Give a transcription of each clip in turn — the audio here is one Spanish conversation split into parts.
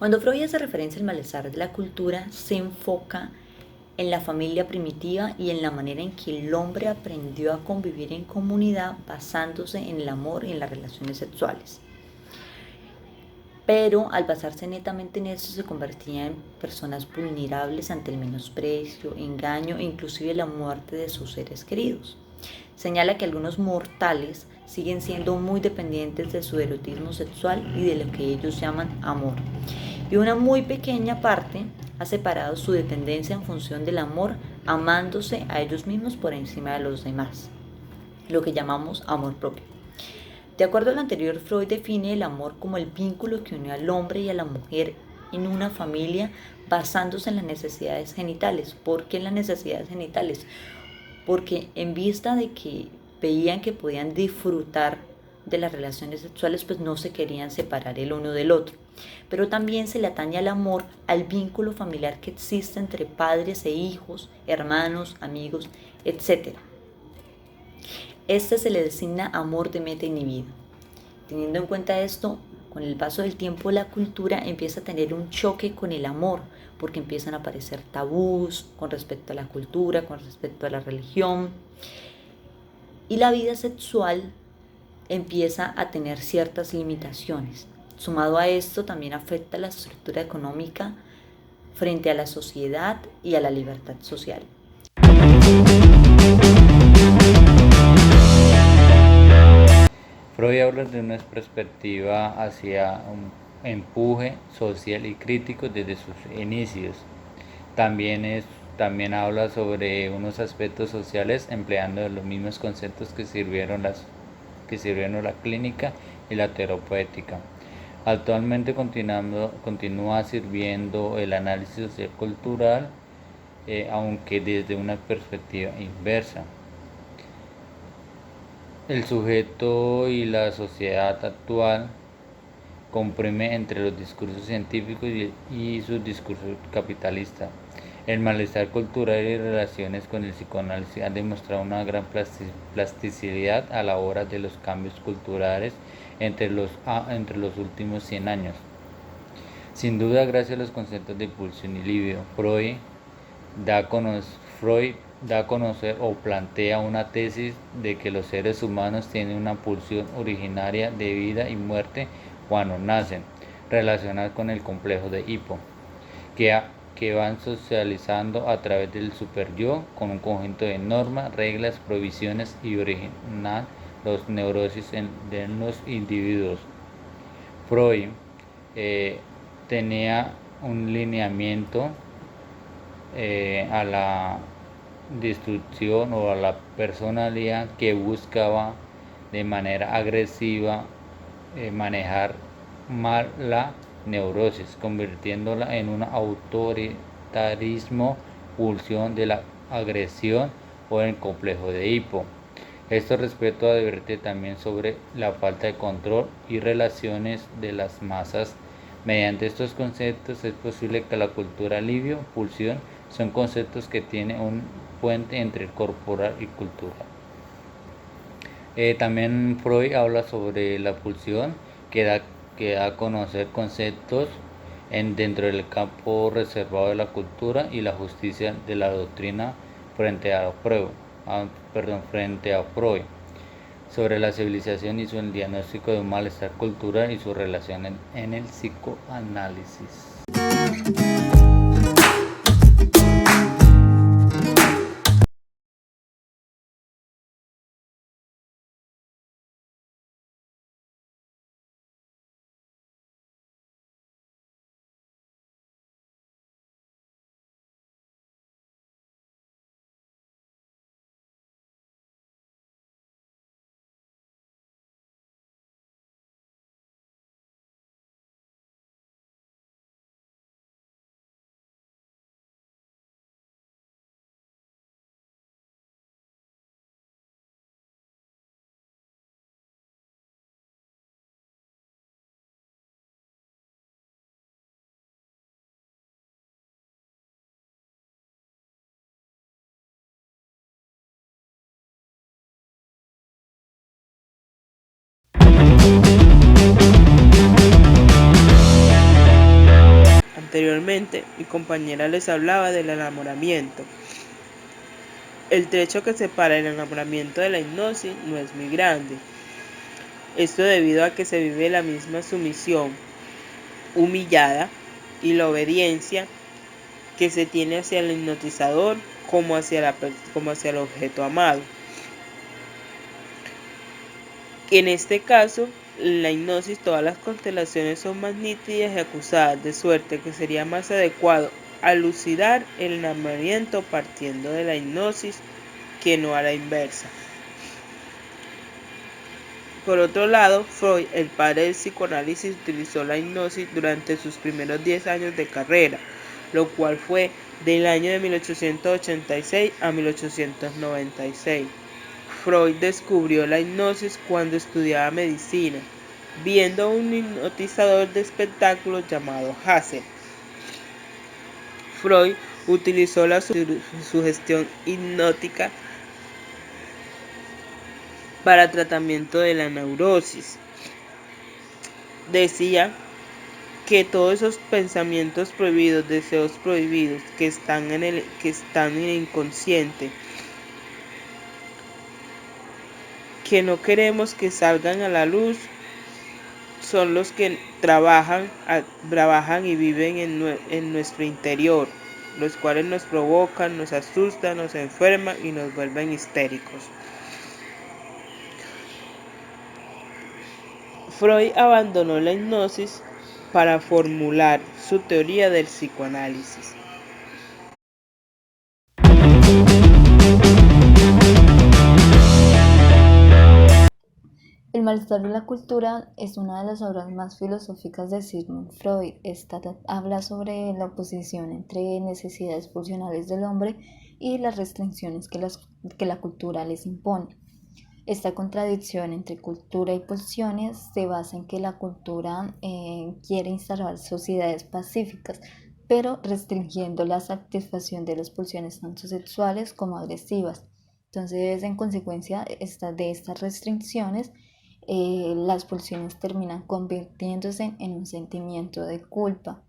Cuando Freud hace referencia al malestar de la cultura, se enfoca en la familia primitiva y en la manera en que el hombre aprendió a convivir en comunidad basándose en el amor y en las relaciones sexuales. Pero al basarse netamente en eso se convertían en personas vulnerables ante el menosprecio, engaño e inclusive la muerte de sus seres queridos. Señala que algunos mortales siguen siendo muy dependientes de su erotismo sexual y de lo que ellos llaman amor. Y una muy pequeña parte ha separado su dependencia en función del amor, amándose a ellos mismos por encima de los demás, lo que llamamos amor propio. De acuerdo a lo anterior, Freud define el amor como el vínculo que unió al hombre y a la mujer en una familia basándose en las necesidades genitales. ¿Por qué en las necesidades genitales? Porque en vista de que veían que podían disfrutar de las relaciones sexuales, pues no se querían separar el uno del otro. Pero también se le atañe al amor, al vínculo familiar que existe entre padres e hijos, hermanos, amigos, etc. Este se le designa amor de meta inhibido. Teniendo en cuenta esto, con el paso del tiempo la cultura empieza a tener un choque con el amor, porque empiezan a aparecer tabús con respecto a la cultura, con respecto a la religión, y la vida sexual empieza a tener ciertas limitaciones. Sumado a esto, también afecta la estructura económica frente a la sociedad y a la libertad social. Freud habla de una perspectiva hacia un empuje social y crítico desde sus inicios. También habla sobre unos aspectos sociales empleando los mismos conceptos que sirvieron la clínica y la terapéutica. Actualmente continúa sirviendo el análisis social cultural, aunque desde una perspectiva inversa. El sujeto y la sociedad actual comprime entre los discursos científicos y su discurso capitalista. El malestar cultural y relaciones con el psicoanálisis han demostrado una gran plasticidad a la hora de los cambios culturales entre los últimos 100 años. Sin duda, gracias a los conceptos de pulsión y libido, Freud da a conocer o plantea una tesis de que los seres humanos tienen una pulsión originaria de vida y muerte cuando nacen, relacionada con el complejo de Edipo, que van socializando a través del superyo con un conjunto de normas, reglas, provisiones y originan los neurosis de los individuos. Freud tenía un lineamiento a la destrucción o a la personalidad que buscaba de manera agresiva manejar mal la neurosis, convirtiéndola en un autoritarismo, pulsión de la agresión o el complejo de Edipo. Esto respecto advierte también sobre la falta de control y relaciones de las masas. Mediante estos conceptos es posible que la cultura alivio, pulsión, son conceptos que tienen un puente entre corporal y cultural. También Freud habla sobre la pulsión, que da a conocer conceptos dentro del campo reservado de la cultura y la justicia de la doctrina frente a Freud, sobre la civilización y su diagnóstico de un malestar cultural y su relación en el psicoanálisis. Anteriormente, mi compañera les hablaba del enamoramiento. El trecho que separa el enamoramiento de la hipnosis no es muy grande. Esto debido a que se vive la misma sumisión humillada y la obediencia que se tiene hacia el hipnotizador como hacia el objeto amado. En este caso, en la hipnosis todas las constelaciones son más nítidas y acusadas, de suerte que sería más adecuado elucidar el enamoramiento partiendo de la hipnosis que no a la inversa. Por otro lado, Freud, el padre del psicoanálisis, utilizó la hipnosis durante sus primeros 10 años de carrera, lo cual fue del año de 1886 a 1896. Freud descubrió la hipnosis cuando estudiaba medicina, viendo a un hipnotizador de espectáculos llamado Hassel. Freud utilizó la sugestión hipnótica para tratamiento de la neurosis. Decía que todos esos pensamientos prohibidos, deseos prohibidos que están en el inconsciente, que no queremos que salgan a la luz, son los que trabajan y viven en nuestro interior, los cuales nos provocan, nos asustan, nos enferman y nos vuelven histéricos. Freud abandonó la hipnosis para formular su teoría del psicoanálisis. El malestar de la cultura es una de las obras más filosóficas de Sigmund Freud. Esta habla sobre la oposición entre necesidades pulsionales del hombre y las restricciones que la cultura les impone. Esta contradicción entre cultura y pulsiones se basa en que la cultura quiere instalar sociedades pacíficas, pero restringiendo la satisfacción de las pulsiones tanto sexuales como agresivas. Entonces, en consecuencia de estas restricciones, las pulsiones terminan convirtiéndose en un sentimiento de culpa.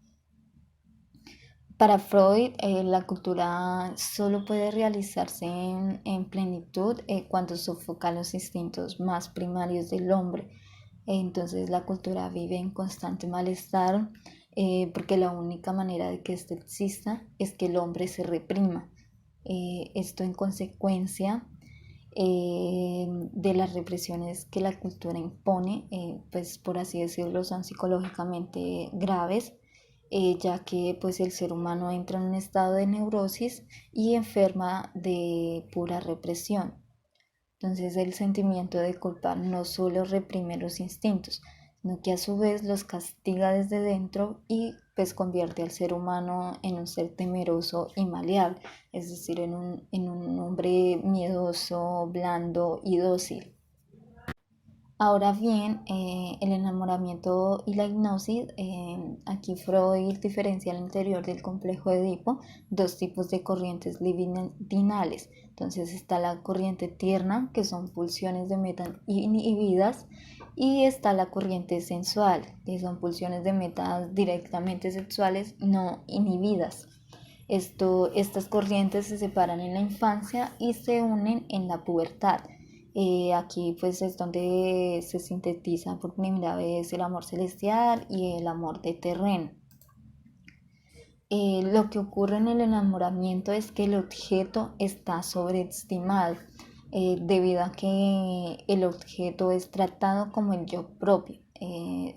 Para Freud, la cultura solo puede realizarse en plenitud cuando sofoca los instintos más primarios del hombre. Entonces la cultura vive en constante malestar porque la única manera de que éste exista es que el hombre se reprima. Esto en consecuencia de las represiones que la cultura impone, pues por así decirlo, son psicológicamente graves, ya que pues el ser humano entra en un estado de neurosis y enferma de pura represión. Entonces el sentimiento de culpa no solo reprime los instintos, sino que a su vez los castiga desde dentro y pues convierte al ser humano en un ser temeroso y maleable, es decir, en un hombre miedoso, blando y dócil. Ahora bien, el enamoramiento y la hipnosis, aquí Freud diferencia al interior del complejo de Edipo dos tipos de corrientes libidinales. Entonces está la corriente tierna, que son pulsiones de meta inhibidas, y está la corriente sensual, que son pulsiones de meta directamente sexuales no inhibidas. Estas corrientes se separan en la infancia y se unen en la pubertad. Aquí pues es donde se sintetiza por primera vez el amor celestial y el amor de terreno. Lo que ocurre en el enamoramiento es que el objeto está sobreestimado debido a que el objeto es tratado como el yo propio.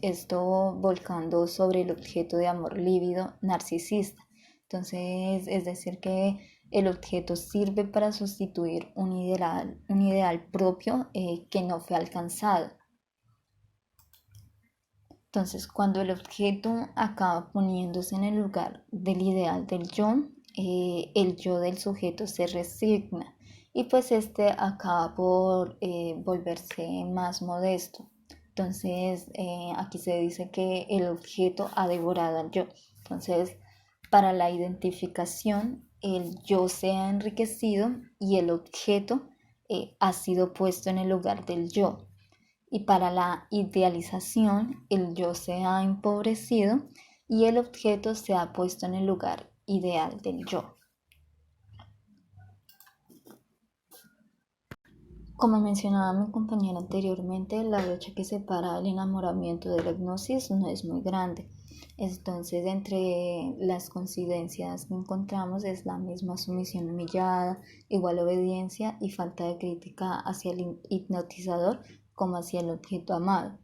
Esto volcando sobre el objeto de amor lívido narcisista. Entonces, es decir, que el objeto sirve para sustituir un ideal propio que no fue alcanzado. Entonces, cuando el objeto acaba poniéndose en el lugar del ideal del yo, el yo del sujeto se resigna y pues este acaba por volverse más modesto. Entonces, aquí se dice que el objeto ha devorado al yo. Entonces, para la identificación, el yo se ha enriquecido y el objeto ha sido puesto en el lugar del yo. Y para la idealización, el yo se ha empobrecido y el objeto se ha puesto en el lugar ideal del yo. Como mencionaba mi compañera anteriormente, la brecha que separa el enamoramiento de la hipnosis no es muy grande. Entonces, entre las coincidencias que encontramos es la misma sumisión humillada, igual obediencia y falta de crítica hacia el hipnotizador como hacia el objeto amado.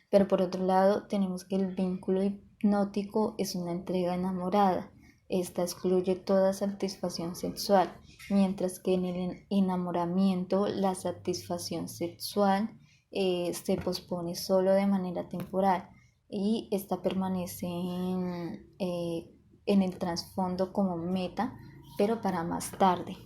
Pero por otro lado, tenemos que el vínculo hipnótico es una entrega enamorada. Esta excluye toda satisfacción sexual, mientras que en el enamoramiento la satisfacción sexual se pospone solo de manera temporal y esta permanece en el trasfondo como meta, pero para más tarde.